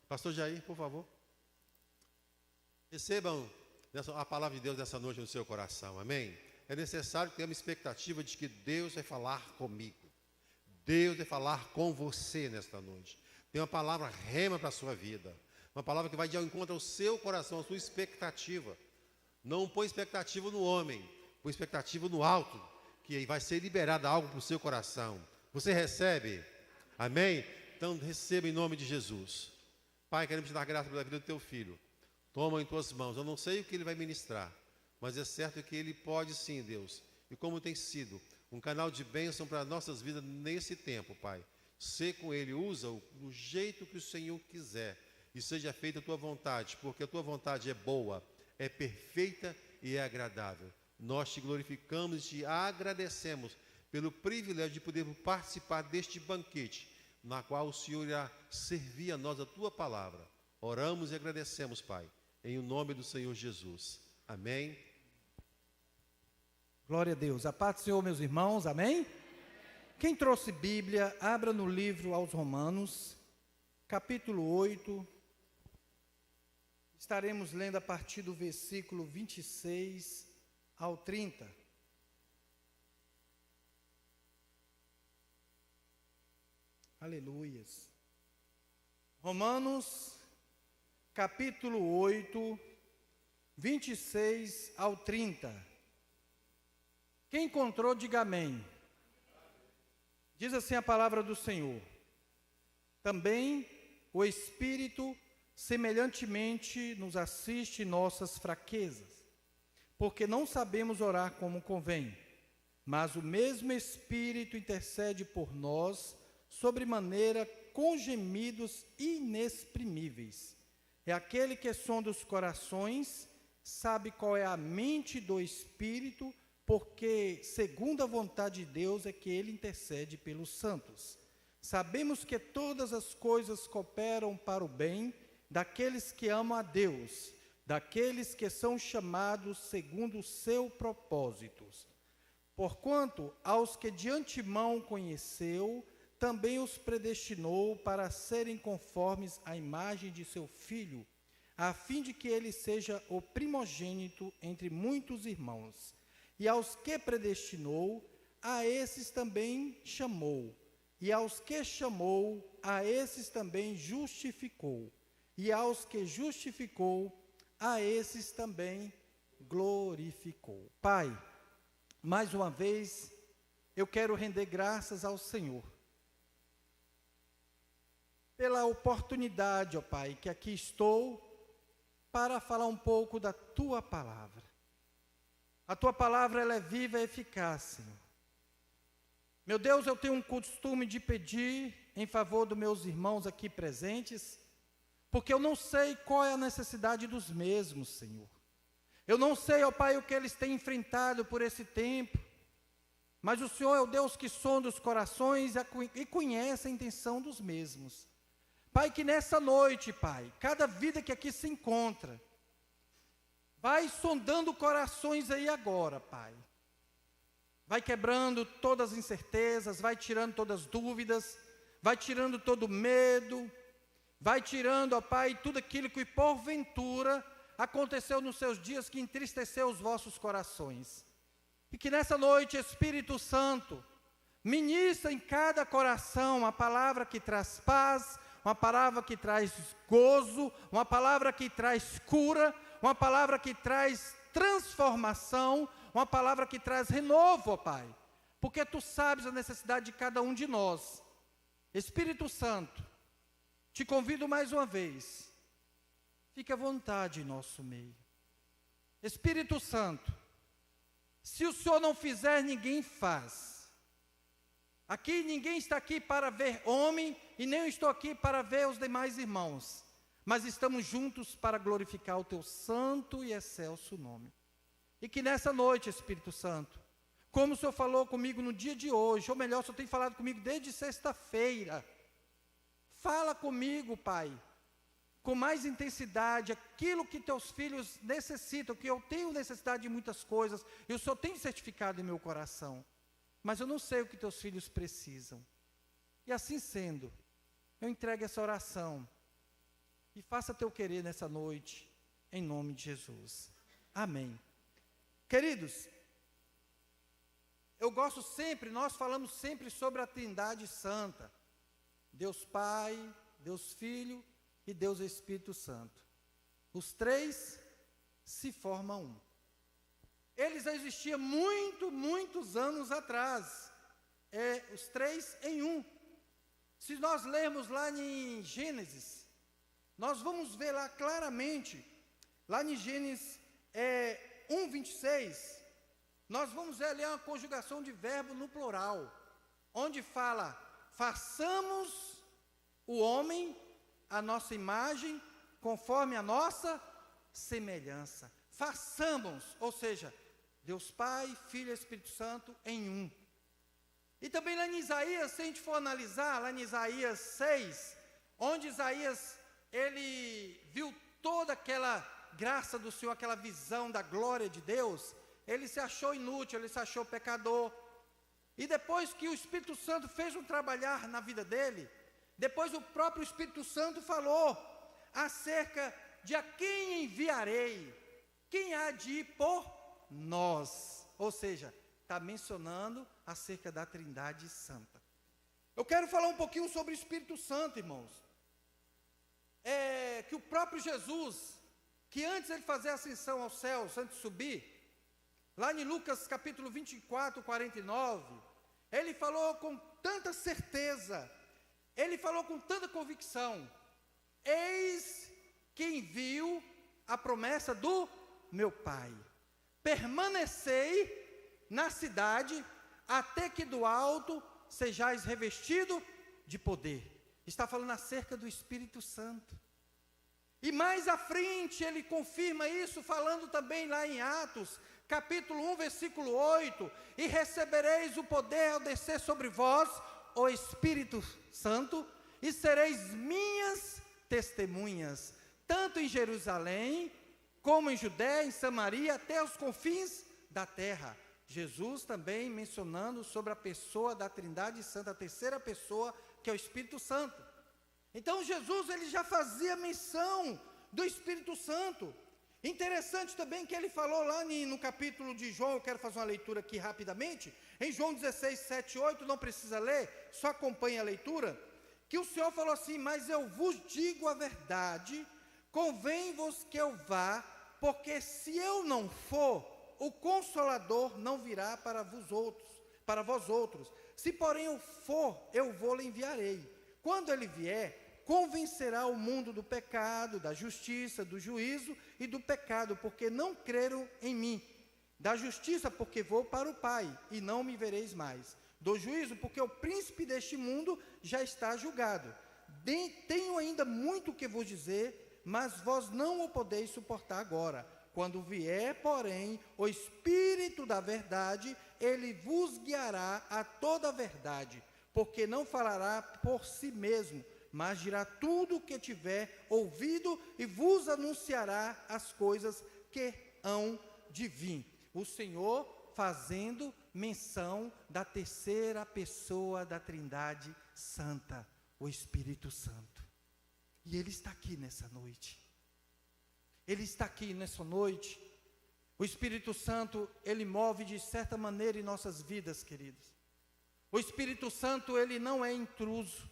Pastor Jair, por favor. Recebam a palavra de Deus nessa noite no seu coração, amém? É necessário ter uma expectativa de que Deus vai falar comigo. Deus vai falar com você nesta noite. Tem uma palavra rema para a sua vida. Uma palavra que vai de ao encontro ao seu coração, a sua expectativa. Não põe expectativa no homem, põe expectativa no alto, que vai ser liberado algo para o seu coração. Você recebe? Amém? Então receba em nome de Jesus. Pai, queremos te dar graça pela vida do teu filho. Toma em tuas mãos. Eu não sei o que ele vai ministrar, mas é certo que ele pode sim, Deus. E como tem sido um canal de bênção para nossas vidas nesse tempo, Pai. Sê com ele, usa-o do jeito que o Senhor quiser. E seja feita a tua vontade, porque a tua vontade é boa, é perfeita e é agradável. Nós te glorificamos e te agradecemos pelo privilégio de poder participar deste banquete, na qual o Senhor irá servir a nós a tua palavra. Oramos e agradecemos, Pai, em o nome do Senhor Jesus. Amém. Glória a Deus. A paz do Senhor, meus irmãos. Amém? Quem trouxe Bíblia, abra no livro aos Romanos, capítulo 8. Estaremos lendo a partir do versículo 26 ao 30. Aleluias. Romanos, capítulo 8, 26 ao 30. Quem encontrou, diga amém. Diz assim a palavra do Senhor. Também o Espírito semelhantemente nos assiste em nossas fraquezas, porque não sabemos orar como convém, mas o mesmo Espírito intercede por nós, sobremaneira com gemidos inexprimíveis. É aquele que sonda os corações, sabe qual é a mente do Espírito, porque segundo a vontade de Deus é que ele intercede pelos santos. Sabemos que todas as coisas cooperam para o bem daqueles que amam a Deus, daqueles que são chamados segundo o seu propósito. Porquanto aos que de antemão conheceu, também os predestinou para serem conformes à imagem de seu Filho, a fim de que ele seja o primogênito entre muitos irmãos. E aos que predestinou, a esses também chamou. E aos que chamou, a esses também justificou. E aos que justificou, a esses também glorificou. Pai, mais uma vez, eu quero render graças ao Senhor pela oportunidade, ó Pai, que aqui estou para falar um pouco da Tua Palavra. A Tua Palavra, ela é viva e eficaz, Senhor. Meu Deus, eu tenho um costume de pedir em favor dos meus irmãos aqui presentes, porque eu não sei qual é a necessidade dos mesmos, Senhor. Eu não sei, ó Pai, o que eles têm enfrentado por esse tempo, mas o Senhor é o Deus que sonda os corações e conhece a intenção dos mesmos. Pai, que nessa noite, Pai, cada vida que aqui se encontra, vai sondando corações aí agora, Pai. Vai quebrando todas as incertezas, vai tirando todas as dúvidas, vai tirando todo o medo, vai tirando, ó Pai, tudo aquilo que porventura aconteceu nos seus dias que entristeceu os vossos corações. E que nessa noite, Espírito Santo, ministra em cada coração uma palavra que traz paz, uma palavra que traz gozo, uma palavra que traz cura, uma palavra que traz transformação, uma palavra que traz renovo, ó Pai, porque Tu sabes a necessidade de cada um de nós. Espírito Santo, te convido mais uma vez, fique à vontade em nosso meio. Espírito Santo, se o Senhor não fizer, ninguém faz. Aqui ninguém está aqui para ver homem, e nem eu estou aqui para ver os demais irmãos, mas estamos juntos para glorificar o Teu santo e excelso nome. E que nessa noite, Espírito Santo, como o Senhor falou comigo no dia de hoje, ou melhor, o Senhor tem falado comigo desde sexta-feira, fala comigo, Pai, com mais intensidade, aquilo que Teus filhos necessitam, que eu tenho necessidade de muitas coisas, e o Senhor tem certificado em meu coração, mas eu não sei o que Teus filhos precisam. E assim sendo, eu entrego essa oração e faça teu querer nessa noite, em nome de Jesus. Amém. Queridos, nós falamos sempre sobre a Trindade Santa, Deus Pai, Deus Filho e Deus Espírito Santo. Os três se formam um. Eles existiam muitos anos atrás, os três em um. Se nós lermos lá em Gênesis, nós vamos ver lá claramente, lá em Gênesis 1:26, nós vamos ver ali uma conjugação de verbo no plural, onde fala, façamos o homem a nossa imagem, conforme a nossa semelhança. Façamos, ou seja, Deus Pai, Filho e Espírito Santo em um. E também lá em Isaías, se a gente for analisar, lá em Isaías 6, onde Isaías, ele viu toda aquela graça do Senhor, aquela visão da glória de Deus, ele se achou inútil, ele se achou pecador. E depois que o Espírito Santo fez um trabalhar na vida dele, depois o próprio Espírito Santo falou acerca de a quem enviarei, quem há de ir por nós. Ou seja, está mencionando acerca da Trindade Santa. Eu quero falar um pouquinho sobre o Espírito Santo, irmãos. Que o próprio Jesus, que antes ele fazer a ascensão aos céus, antes de subir, lá em Lucas capítulo 24, 49, ele falou com tanta certeza, ele falou com tanta convicção, eis que envio a promessa do meu Pai, permanecei na cidade, até que do alto sejais revestido de poder. Está falando acerca do Espírito Santo. E mais à frente ele confirma isso, falando também lá em Atos, capítulo 1, versículo 8, e recebereis o poder ao descer sobre vós o Espírito Santo, e sereis minhas testemunhas, tanto em Jerusalém, como em Judéia, em Samaria, até os confins da terra. Jesus também mencionando sobre a pessoa da Trindade Santa, a terceira pessoa, que é o Espírito Santo. Então Jesus, ele já fazia menção do Espírito Santo. Interessante também que ele falou lá no capítulo de João, eu quero fazer uma leitura aqui rapidamente, em João 16, 7, 8, não precisa ler, só acompanhe a leitura, que o Senhor falou assim, mas eu vos digo a verdade, convém-vos que eu vá, porque se eu não for, o Consolador não virá para vós outros. Se porém eu for, eu vou-lhe enviarei. Quando ele vier, convencerá o mundo do pecado, da justiça, do juízo e do pecado, porque não creram em mim. Da justiça, porque vou para o Pai, e não me vereis mais. Do juízo, porque o príncipe deste mundo já está julgado. Tenho ainda muito que vos dizer, mas vós não o podeis suportar agora. Quando vier, porém, o Espírito da verdade, ele vos guiará a toda a verdade, porque não falará por si mesmo, mas dirá tudo o que tiver ouvido e vos anunciará as coisas que hão de vir. O Senhor fazendo menção da terceira pessoa da Trindade Santa, o Espírito Santo. E ele está aqui nessa noite. Ele está aqui nessa noite. O Espírito Santo, ele move de certa maneira em nossas vidas, queridos. O Espírito Santo, ele não é intruso.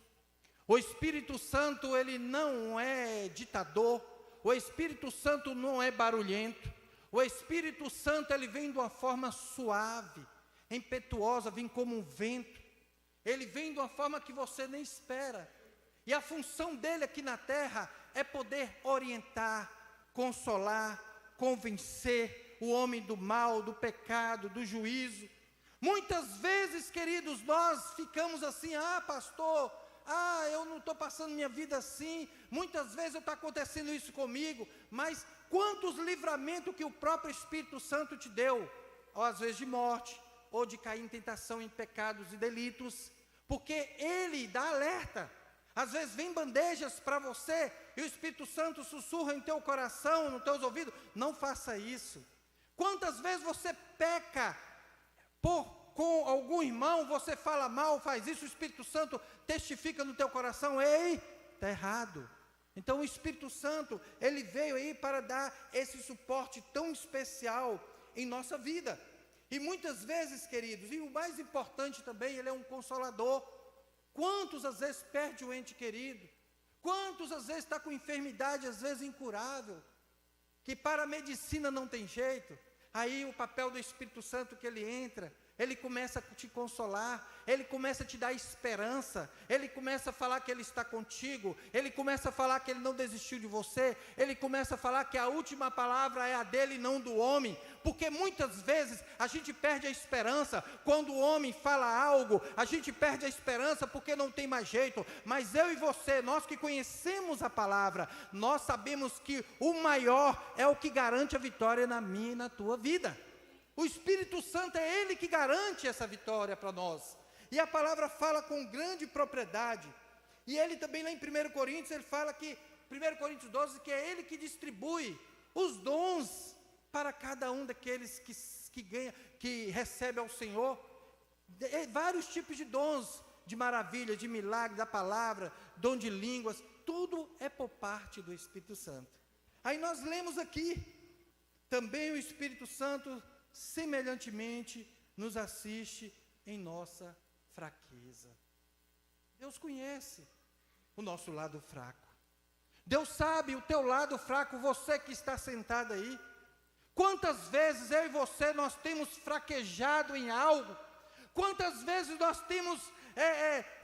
O Espírito Santo, ele não é ditador. O Espírito Santo não é barulhento. O Espírito Santo, ele vem de uma forma suave, impetuosa, vem como um vento. Ele vem de uma forma que você nem espera. E a função dele aqui na terra é poder orientar, consolar, convencer o homem do mal, do pecado, do juízo. Muitas vezes, queridos, nós ficamos assim, pastor, eu não estou passando minha vida assim, muitas vezes está acontecendo isso comigo, mas quantos livramentos que o próprio Espírito Santo te deu, ou às vezes de morte, ou de cair em tentação, em pecados e delitos, porque ele dá alerta. Às vezes vem bandejas para você, e o Espírito Santo sussurra em teu coração, nos teus ouvidos, não faça isso. Quantas vezes você peca com algum irmão, você fala mal, faz isso, o Espírito Santo testifica no teu coração, ei, está errado. Então o Espírito Santo, ele veio aí para dar esse suporte tão especial em nossa vida. E muitas vezes, queridos, e o mais importante também, ele é um consolador. Quantos às vezes perde o ente querido? Quantos às vezes está com enfermidade, às vezes incurável, que para a medicina não tem jeito? Aí o papel do Espírito Santo que ele entra, ele começa a te consolar, ele começa a te dar esperança, ele começa a falar que ele está contigo, ele começa a falar que ele não desistiu de você, ele começa a falar que a última palavra é a dele e não do homem, porque muitas vezes a gente perde a esperança, quando o homem fala algo, a gente perde a esperança porque não tem mais jeito, mas eu e você, nós que conhecemos a palavra, nós sabemos que o maior é o que garante a vitória na minha e na tua vida. O Espírito Santo é Ele que garante essa vitória para nós. E a palavra fala com grande propriedade. E Ele também lá em 1 Coríntios, Ele fala que, 1 Coríntios 12, que é Ele que distribui os dons para cada um daqueles que recebe ao Senhor. Vários tipos de dons, de maravilha, de milagre, da palavra, dom de línguas, tudo é por parte do Espírito Santo. Aí nós lemos aqui, também o Espírito Santo semelhantemente nos assiste em nossa fraqueza. Deus conhece o nosso lado fraco. Deus sabe o teu lado fraco, você que está sentado aí. Quantas vezes eu e você nós temos fraquejado em algo? Quantas vezes nós temos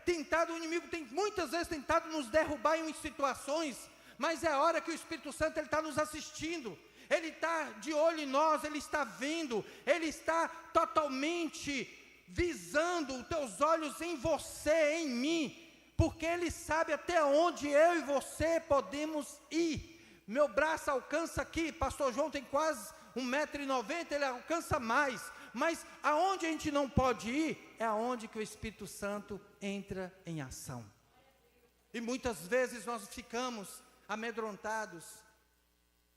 tentado, o inimigo tem muitas vezes tentado nos derrubar em situações, mas é a hora que o Espírito Santo ele está nos assistindo. Ele está de olho em nós, Ele está vendo, Ele está totalmente visando os teus olhos em você, em mim, porque Ele sabe até onde eu e você podemos ir. Meu braço alcança aqui, pastor João tem quase 1,90 m, ele alcança mais, mas aonde a gente não pode ir, é aonde que o Espírito Santo entra em ação. E muitas vezes nós ficamos amedrontados,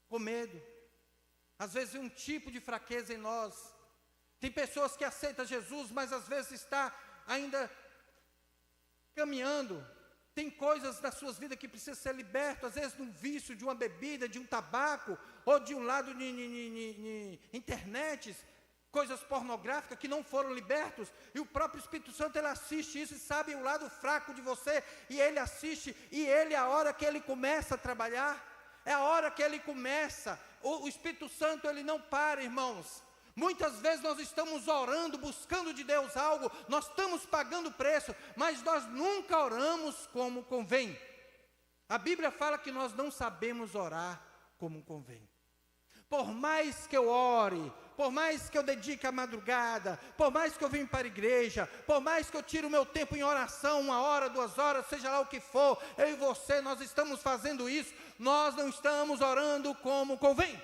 com medo. Às vezes um tipo de fraqueza em nós. Tem pessoas que aceitam Jesus, mas às vezes está ainda caminhando. Tem coisas das suas vidas que precisam ser libertas, às vezes de um vício, de uma bebida, de um tabaco, ou de um lado de internet, coisas pornográficas que não foram libertos, e o próprio Espírito Santo ele assiste isso e sabe o lado fraco de você, e ele assiste, e ele, a hora que ele começa a trabalhar, é a hora que ele começa. O Espírito Santo ele não para, irmãos. Muitas vezes nós estamos orando, buscando de Deus algo, nós estamos pagando preço, mas nós nunca oramos como convém. A Bíblia fala que nós não sabemos orar como convém. Por mais que eu ore, por mais que eu dedique a madrugada, por mais que eu venha para a igreja, por mais que eu tire o meu tempo em oração, 1 hora, 2 horas, seja lá o que for, eu e você, nós estamos fazendo isso, nós não estamos orando como convém.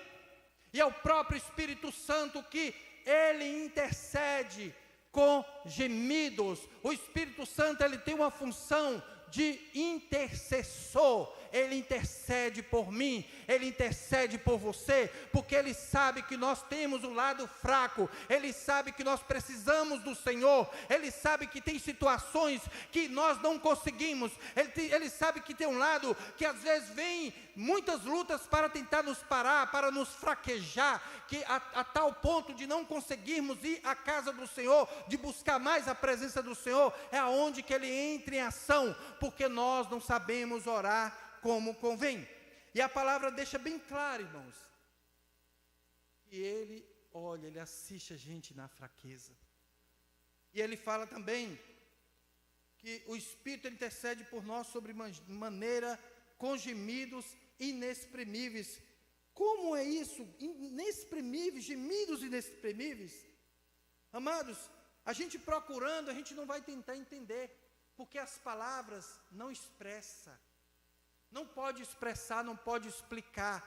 E é o próprio Espírito Santo que ele intercede com gemidos. O Espírito Santo ele tem uma função de intercessor. Ele intercede por mim, Ele intercede por você, porque Ele sabe que nós temos um lado fraco, Ele sabe que nós precisamos do Senhor, Ele sabe que tem situações que nós não conseguimos, Ele sabe que tem um lado que às vezes vem muitas lutas para tentar nos parar, para nos fraquejar, que a tal ponto de não conseguirmos ir à casa do Senhor, de buscar mais a presença do Senhor, é aonde que Ele entra em ação, porque nós não sabemos orar como convém. E a palavra deixa bem claro, irmãos, que Ele olha, Ele assiste a gente na fraqueza. E Ele fala também que o Espírito intercede por nós sobre maneira com gemidos inexprimíveis. Como é isso? Inexprimíveis, gemidos inexprimíveis. Amados, a gente procurando, a gente não vai tentar entender, porque as palavras não expressam. Não pode expressar, não pode explicar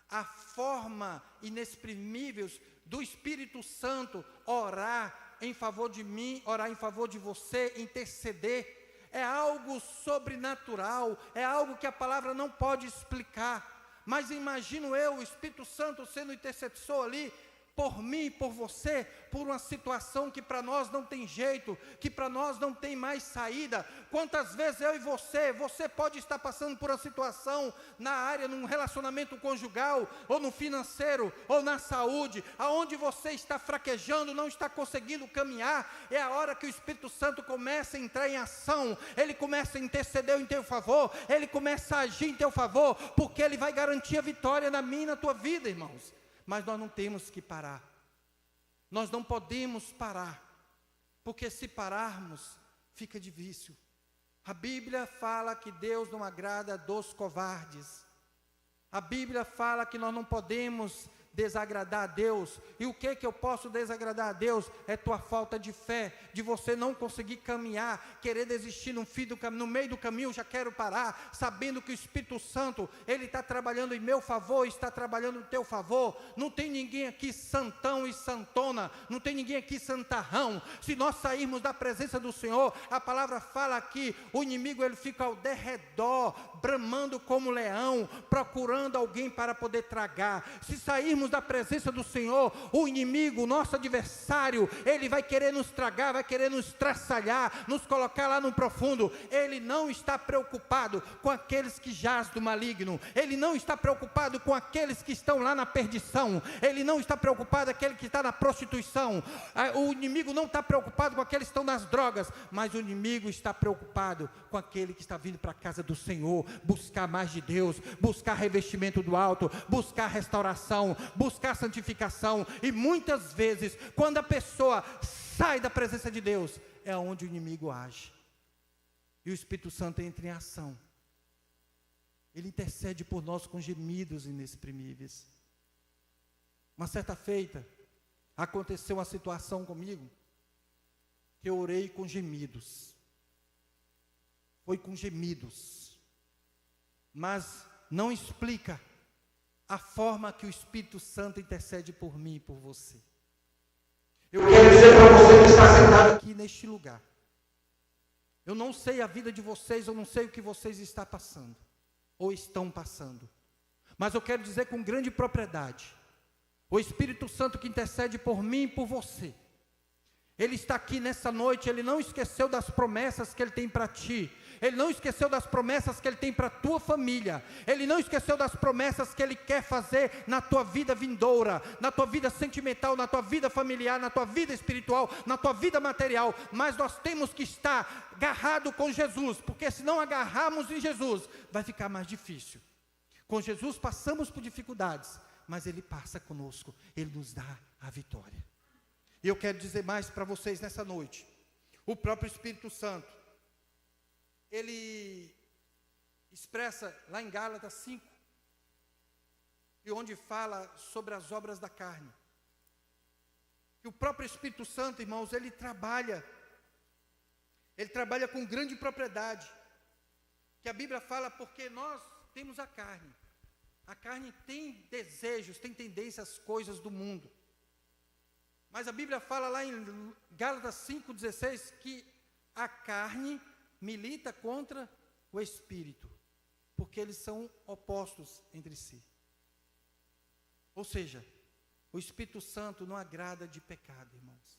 a forma inexprimível do Espírito Santo orar em favor de mim, orar em favor de você, interceder. É algo sobrenatural, é algo que a palavra não pode explicar. Mas imagino eu, o Espírito Santo sendo intercessor ali, por mim, por você, por uma situação que para nós não tem jeito, que para nós não tem mais saída. Quantas vezes eu e você pode estar passando por uma situação na área, num relacionamento conjugal, ou no financeiro, ou na saúde, aonde você está fraquejando, não está conseguindo caminhar. É a hora que o Espírito Santo começa a entrar em ação, ele começa a interceder em teu favor, ele começa a agir em teu favor, porque ele vai garantir a vitória na minha e na tua vida, irmãos. Mas nós não temos que parar, nós não podemos parar, porque se pararmos, fica difícil. A Bíblia fala que Deus não agrada dos covardes, a Bíblia fala que nós não podemos desagradar a Deus. E o que eu posso desagradar a Deus? É tua falta de fé, de você não conseguir caminhar, querer desistir no meio do caminho, já quero parar, sabendo que o Espírito Santo, ele está trabalhando em meu favor, está trabalhando em teu favor. Não tem ninguém aqui santão e santona, não tem ninguém aqui santarrão. Se nós sairmos da presença do Senhor, a palavra fala que o inimigo ele fica ao derredor, bramando como leão, procurando alguém para poder tragar. Se sairmos da presença do Senhor, o inimigo, o nosso adversário, ele vai querer nos tragar, vai querer nos traçalhar, nos colocar lá no profundo. Ele não está preocupado com aqueles que jaz do maligno, ele não está preocupado com aqueles que estão lá na perdição, ele não está preocupado com aquele que está na prostituição, o inimigo não está preocupado com aqueles que estão nas drogas, mas o inimigo está preocupado com aquele que está vindo para a casa do Senhor, buscar mais de Deus, buscar revestimento do alto, buscar restauração, buscar santificação. E muitas vezes, quando a pessoa sai da presença de Deus, é onde o inimigo age, e o Espírito Santo entra em ação. Ele intercede por nós com gemidos inexprimíveis. Uma certa feita, aconteceu uma situação comigo, que eu orei com gemidos, foi com gemidos, mas não explica a forma que o Espírito Santo intercede por mim e por você. Eu quero dizer para você que está sentado aqui neste lugar, eu não sei a vida de vocês, eu não sei o que vocês estão passando, ou estão passando, mas eu quero dizer com grande propriedade, o Espírito Santo que intercede por mim e por você, ele está aqui nessa noite, ele não esqueceu das promessas que ele tem para ti, ele não esqueceu das promessas que ele tem para a tua família, ele não esqueceu das promessas que ele quer fazer na tua vida vindoura, na tua vida sentimental, na tua vida familiar, na tua vida espiritual, na tua vida material. Mas nós temos que estar agarrado com Jesus, porque se não agarrarmos em Jesus, vai ficar mais difícil. Com Jesus passamos por dificuldades, mas ele passa conosco, ele nos dá a vitória. E eu quero dizer mais para vocês nessa noite, o próprio Espírito Santo, ele expressa lá em Gálatas 5, e onde fala sobre as obras da carne. E o próprio Espírito Santo, irmãos, ele trabalha com grande propriedade, que a Bíblia fala, porque nós temos a carne tem desejos, tem tendências às coisas do mundo, mas a Bíblia fala lá em Gálatas 5,16, que a carne milita contra o Espírito, porque eles são opostos entre si. Ou seja, o Espírito Santo não agrada de pecado, irmãos.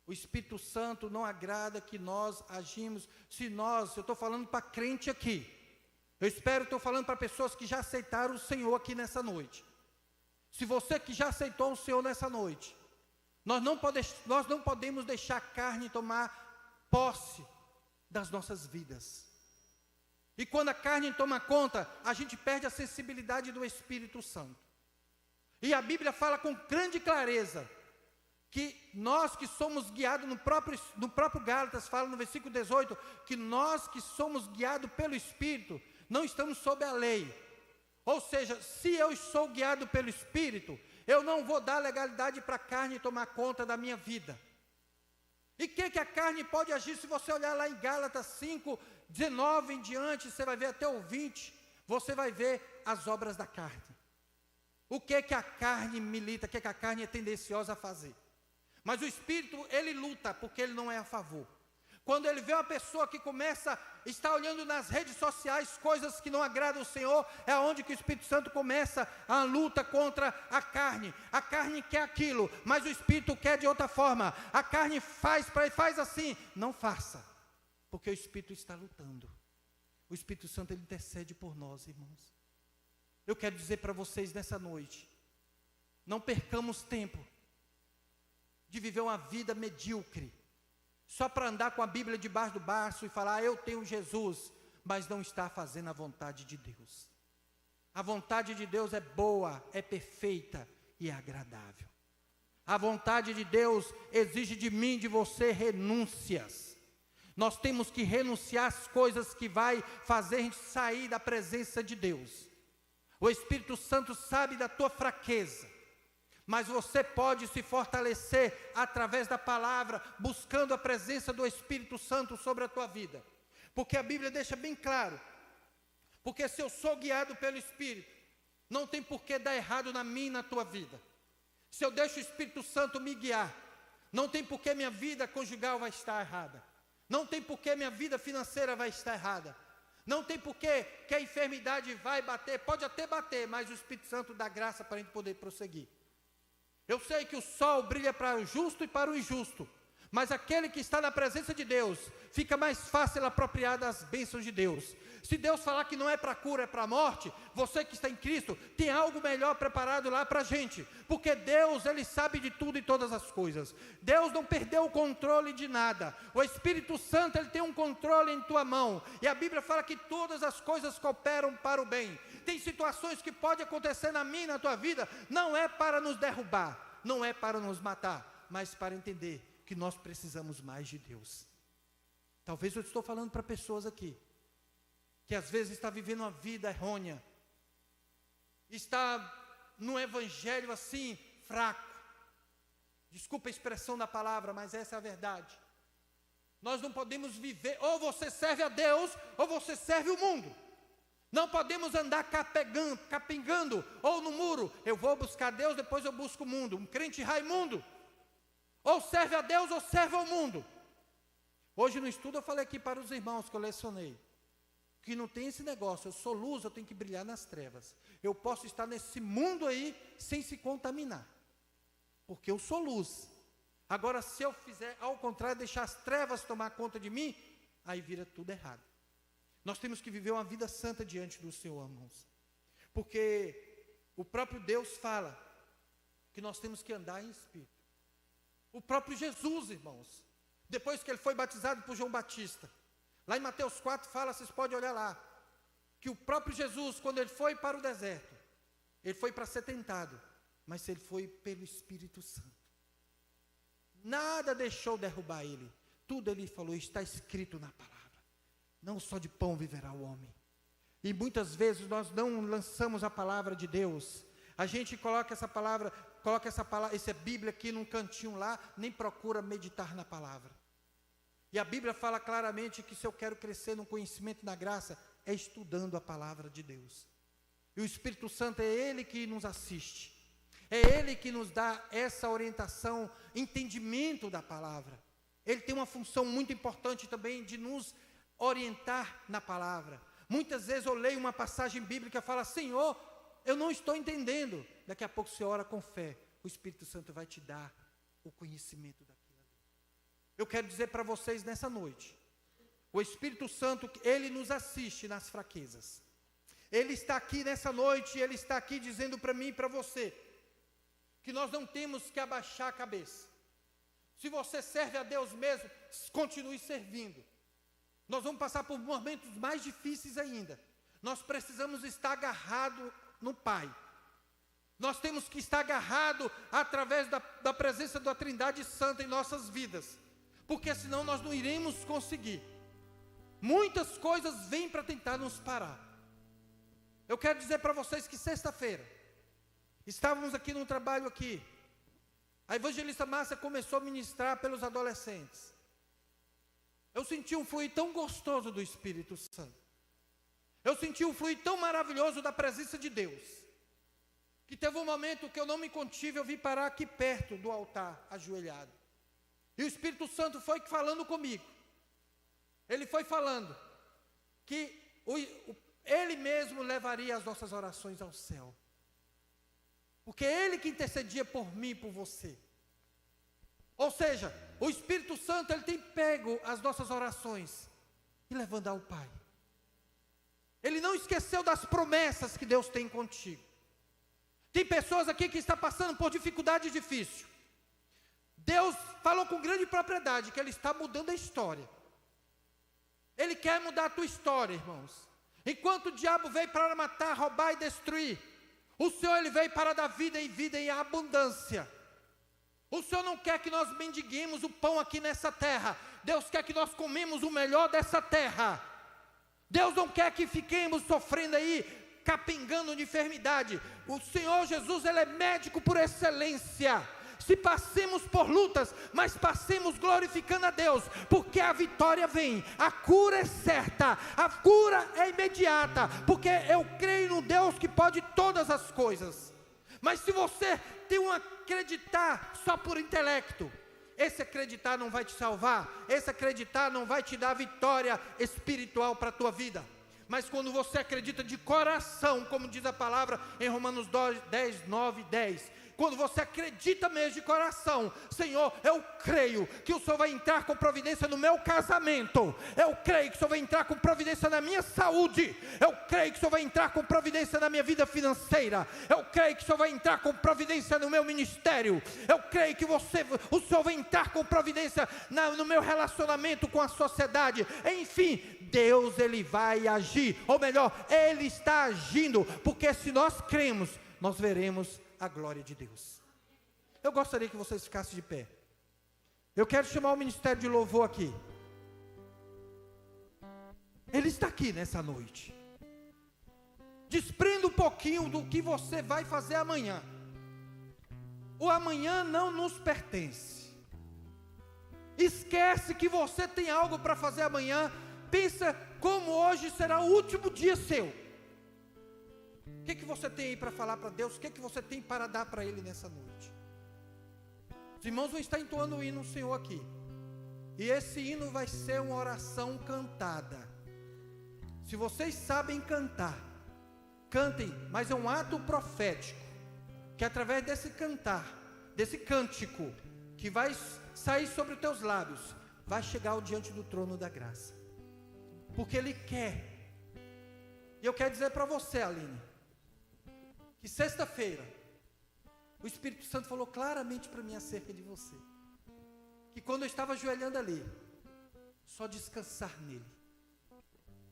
O Espírito Santo não agrada que nós agimos, eu estou falando para crente aqui, estou falando para pessoas que já aceitaram o Senhor aqui nessa noite. Se você que já aceitou o Senhor nessa noite, nós não podemos deixar a carne tomar posse das nossas vidas. E quando a carne toma conta, a gente perde a sensibilidade do Espírito Santo. E a Bíblia fala com grande clareza, que nós que somos guiados, no próprio Gálatas fala no versículo 18, que nós que somos guiados pelo Espírito, não estamos sob a lei. Ou seja, se eu sou guiado pelo Espírito, eu não vou dar legalidade para a carne tomar conta da minha vida. E o que a carne pode agir? Se você olhar lá em Gálatas 5, 19 em diante, você vai ver até o 20, você vai ver as obras da carne. O que a carne milita, o que a carne é tendenciosa a fazer. Mas o Espírito, ele luta, porque ele não é a favor. Quando ele vê uma pessoa que está olhando nas redes sociais coisas que não agradam o Senhor, é onde que o Espírito Santo começa a luta contra a carne. A carne quer aquilo, mas o Espírito quer de outra forma. A carne faz assim, não faça, porque o Espírito está lutando. O Espírito Santo, ele intercede por nós, irmãos. Eu quero dizer para vocês nessa noite, não percamos tempo de viver uma vida medíocre, só para andar com a Bíblia debaixo do braço e falar, eu tenho Jesus, mas não está fazendo a vontade de Deus. A vontade de Deus é boa, é perfeita e é agradável. A vontade de Deus exige de mim, de você, renúncias. Nós temos que renunciar às coisas que vai fazer a gente sair da presença de Deus. O Espírito Santo sabe da tua fraqueza, mas você pode se fortalecer através da palavra, buscando a presença do Espírito Santo sobre a tua vida. Porque a Bíblia deixa bem claro, porque se eu sou guiado pelo Espírito, não tem por que dar errado na minha e na tua vida. Se eu deixo o Espírito Santo me guiar, não tem por que minha vida conjugal vai estar errada. Não tem por que minha vida financeira vai estar errada. Não tem por que a enfermidade vai bater, pode até bater, mas o Espírito Santo dá graça para a gente poder prosseguir. Eu sei que o sol brilha para o justo e para o injusto, mas aquele que está na presença de Deus, fica mais fácil apropriar das bênçãos de Deus. Se Deus falar que não é para cura, é para a morte, você que está em Cristo, tem algo melhor preparado lá para a gente, porque Deus, Ele sabe de tudo e todas as coisas. Deus não perdeu o controle de nada. O Espírito Santo, Ele tem um controle em tua mão, e a Bíblia fala que todas as coisas cooperam para o bem. Tem situações que podem acontecer na minha e na tua vida, não é para nos derrubar, não é para nos matar, mas para entender que nós precisamos mais de Deus. Talvez eu estou falando para pessoas aqui, que às vezes está vivendo uma vida errônea, está num evangelho assim, fraco. Desculpa a expressão da palavra, mas essa é a verdade. Nós não podemos viver, ou você serve a Deus, ou você serve o mundo. Não podemos andar capengando, ou no muro, eu vou buscar Deus, depois eu busco o mundo. Um crente Raimundo, ou serve a Deus, ou serve ao mundo. Hoje no estudo eu falei aqui para os irmãos que eu lecionei, que não tem esse negócio, eu sou luz, eu tenho que brilhar nas trevas. Eu posso estar nesse mundo aí, sem se contaminar, porque eu sou luz. Agora se eu fizer ao contrário, deixar as trevas tomar conta de mim, aí vira tudo errado. Nós temos que viver uma vida santa diante do Senhor, irmãos, porque o próprio Deus fala que nós temos que andar em espírito. O próprio Jesus, irmãos, depois que ele foi batizado por João Batista, lá em Mateus 4 fala, vocês podem olhar lá, que o próprio Jesus, quando ele foi para o deserto, ele foi para ser tentado, mas ele foi pelo Espírito Santo. Nada deixou derrubar ele, tudo ele falou, está escrito na palavra. Não só de pão viverá o homem. E muitas vezes nós não lançamos a palavra de Deus. A gente coloca essa Bíblia aqui num cantinho lá, nem procura meditar na palavra. E a Bíblia fala claramente que se eu quero crescer no conhecimento e na graça, é estudando a palavra de Deus. E o Espírito Santo é Ele que nos assiste. É Ele que nos dá essa orientação, entendimento da palavra. Ele tem uma função muito importante também de nos orientar na palavra. Muitas vezes eu leio uma passagem bíblica e falo, Senhor, eu não estou entendendo. Daqui a pouco você ora com fé, o Espírito Santo vai te dar o conhecimento daquilo ali. Eu quero dizer para vocês nessa noite, o Espírito Santo, Ele nos assiste nas fraquezas. Ele está aqui nessa noite, Ele está aqui dizendo para mim e para você, que nós não temos que abaixar a cabeça. Se você serve a Deus mesmo, continue servindo. Nós vamos passar por momentos mais difíceis ainda. Nós precisamos estar agarrados no Pai. Nós temos que estar agarrados através da presença da Trindade Santa em nossas vidas. Porque senão nós não iremos conseguir. Muitas coisas vêm para tentar nos parar. Eu quero dizer para vocês que sexta-feira, estávamos aqui num trabalho aqui. A evangelista Márcia começou a ministrar pelos adolescentes. Eu senti um fluir tão gostoso do Espírito Santo. Eu senti um fluir tão maravilhoso da presença de Deus, que teve um momento que eu não me contive, eu vim parar aqui perto do altar, ajoelhado. E o Espírito Santo foi falando comigo. Ele foi falando que Ele mesmo levaria as nossas orações ao céu. Porque é Ele que intercedia por mim e por você. Ou seja, o Espírito Santo, Ele tem pego as nossas orações e levando ao Pai. Ele não esqueceu das promessas que Deus tem contigo. Tem pessoas aqui que estão passando por dificuldade difícil. Deus falou com grande propriedade que Ele está mudando a história. Ele quer mudar a tua história, irmãos. Enquanto o diabo veio para matar, roubar e destruir, o Senhor, Ele veio para dar vida em abundância. O Senhor não quer que nós mendiguemos o pão aqui nessa terra. Deus quer que nós comemos o melhor dessa terra. Deus não quer que fiquemos sofrendo aí, capengando de enfermidade. O Senhor Jesus, Ele é médico por excelência. Se passemos por lutas, mas passemos glorificando a Deus, porque a vitória vem, a cura é certa, a cura é imediata, porque eu creio no Deus que pode todas as coisas. Mas se você tem um acreditar só por intelecto, esse acreditar não vai te salvar, esse acreditar não vai te dar vitória espiritual para a tua vida. Mas quando você acredita de coração, como diz a palavra em Romanos 10, 9 e 10, quando você acredita mesmo de coração, Senhor, eu creio que o Senhor vai entrar com providência no meu casamento, eu creio que o Senhor vai entrar com providência na minha saúde, eu creio que o Senhor vai entrar com providência na minha vida financeira, eu creio que o Senhor vai entrar com providência no meu ministério, eu creio que o Senhor vai entrar com providência no meu relacionamento com a sociedade, enfim, Deus, Ele vai agir, ou melhor, Ele está agindo, porque se nós cremos, nós veremos a glória de Deus. Eu gostaria que vocês ficassem de pé. Eu quero chamar o ministério de louvor aqui. Ele está aqui nessa noite. Desprenda um pouquinho do que você vai fazer amanhã. O amanhã não nos pertence. Esquece que você tem algo para fazer amanhã. Pensa como hoje será o último dia seu. O que você tem aí para falar para Deus? O que você tem para dar para Ele nessa noite? Os irmãos vão estar entoando o hino do Senhor aqui. E esse hino vai ser uma oração cantada. Se vocês sabem cantar, cantem, mas é um ato profético. Que através desse cantar, desse cântico, que vai sair sobre os teus lábios, vai chegar diante do trono da graça. Porque Ele quer. E eu quero dizer para você, Aline, que sexta-feira, o Espírito Santo falou claramente para mim acerca de você. Que quando eu estava ajoelhando ali, só descansar nele.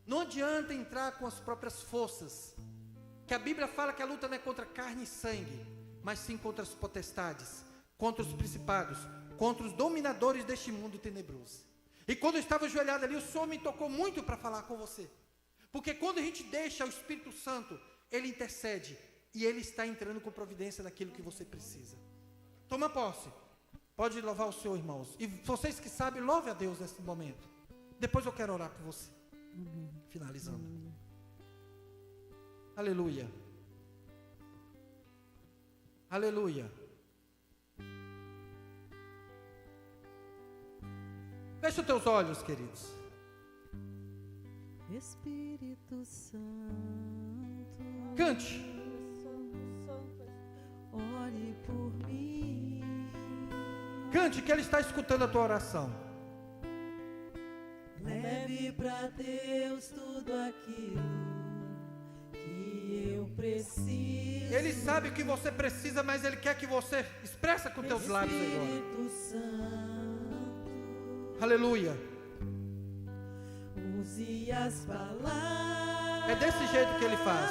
Não adianta entrar com as próprias forças. Que a Bíblia fala que a luta não é contra carne e sangue, mas sim contra as potestades, contra os principados, contra os dominadores deste mundo tenebroso. E quando eu estava ajoelhado ali, o Senhor me tocou muito para falar com você. Porque quando a gente deixa o Espírito Santo, Ele intercede. E Ele está entrando com providência naquilo que você precisa. Toma posse. Pode louvar o Senhor, irmãos. E vocês que sabem, louve a Deus nesse momento. Depois eu quero orar por você. Finalizando. Aleluia. Aleluia. Fecha os teus olhos, queridos. Espírito Santo. Cante. Ore por mim. Cante, que Ele está escutando a tua oração. Leve para Deus tudo aquilo que eu preciso. Ele sabe o que você precisa, mas Ele quer que você expressa com teus lábios agora. Espírito Santo. Aleluia. Use as palavras. É desse jeito que Ele faz.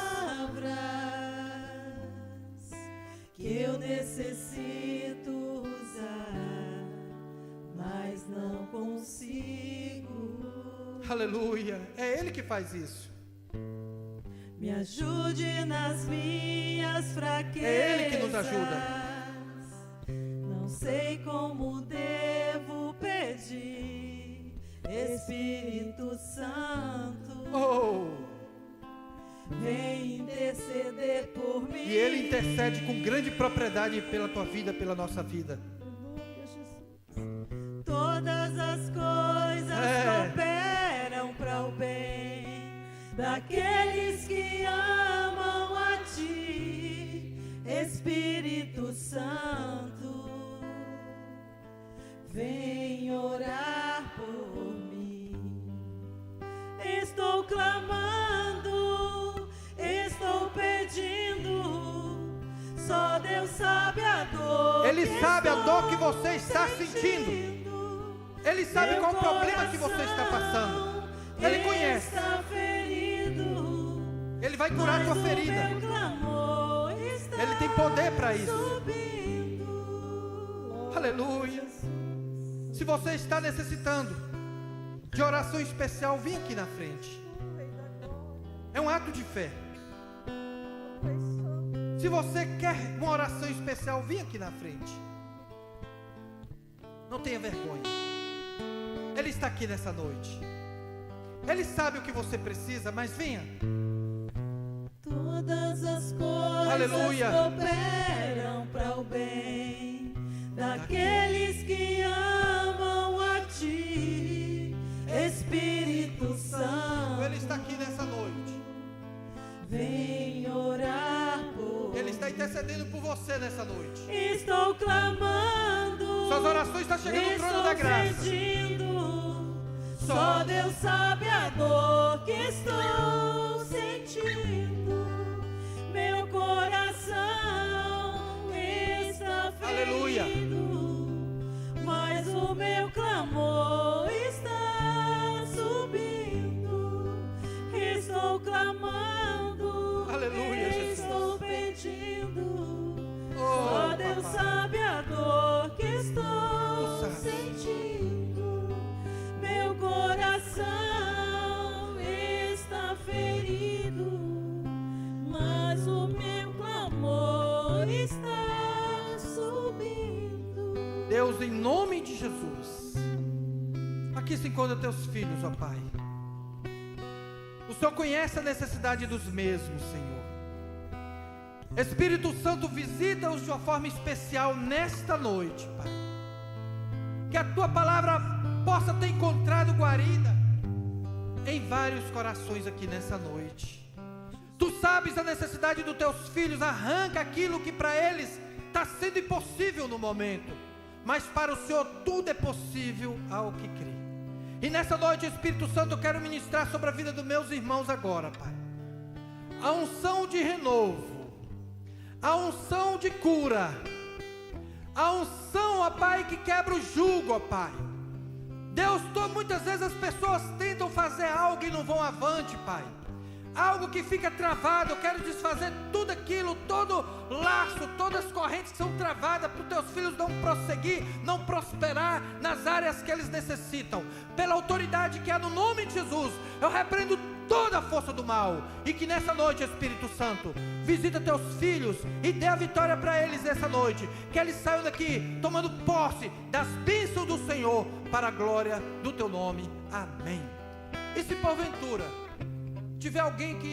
Que eu necessito usar, mas não consigo. Aleluia. É Ele que faz isso. Me ajude nas minhas fraquezas. É Ele que nos ajuda. Não sei como devo pedir, Espírito Santo. Oh! Vem interceder por mim. E Ele intercede com grande propriedade pela tua vida, pela nossa vida. Todas as coisas cooperam sabe a dor. Ele sabe a dor que você está sentindo. Ele sabe qual o problema que você está passando. Ele conhece. Ele vai curar a tua ferida. Ele tem poder para isso. Aleluia. Se você está necessitando de oração especial, vem aqui na frente. É um ato de fé. Se você quer uma oração especial, vem aqui na frente. Não tenha vergonha. Ele está aqui nessa noite. Ele sabe o que você precisa, mas venha. Todas as coisas Aleluia. cooperam para o bem daqueles que amam a Ti, Espírito Santo. Ele está aqui nessa noite. Vem orar por. Ele está intercedendo por você nessa noite. Estou clamando. Suas orações estão chegando no trono da graça. Pedindo. Só Deus sabe a dor que estou sentindo. Meu coração está ferido. Aleluia. Mas o meu clamor está subindo. Estou clamando. Aleluia, Jesus. Estou pedindo. Oh, Só Deus papai. sabe a dor que Tu estou sabes. sentindo. Meu coração está ferido, mas o meu clamor está subindo. Deus, em nome de Jesus, aqui se encontram teus filhos, ó Pai. O Senhor conhece a necessidade dos mesmos, Senhor. Espírito Santo, visita-os de uma forma especial nesta noite, Pai. Que a Tua palavra possa ter encontrado guarida em vários corações aqui nessa noite. Tu sabes a necessidade dos Teus filhos, arranca aquilo que para eles está sendo impossível no momento, mas para o Senhor tudo é possível ao que crê. E nessa noite, Espírito Santo, eu quero ministrar sobre a vida dos meus irmãos agora, Pai. A unção de renovo, a unção de cura, a unção, ó Pai, que quebra o jugo, ó Pai. Deus, muitas vezes as pessoas tentam fazer algo e não vão avante, Pai. Algo que fica travado. Eu quero desfazer tudo aquilo, todo laço, todas as correntes que são travadas para os teus filhos não prosseguir, não prosperar nas áreas que eles necessitam. Pela autoridade que há no nome de Jesus, eu repreendo toda a força do mal. E que nessa noite, Espírito Santo, visita teus filhos e dê a vitória para eles nessa noite. Que eles saiam daqui tomando posse das bênçãos do Senhor para a glória do teu nome. Amém. E se porventura tiver alguém que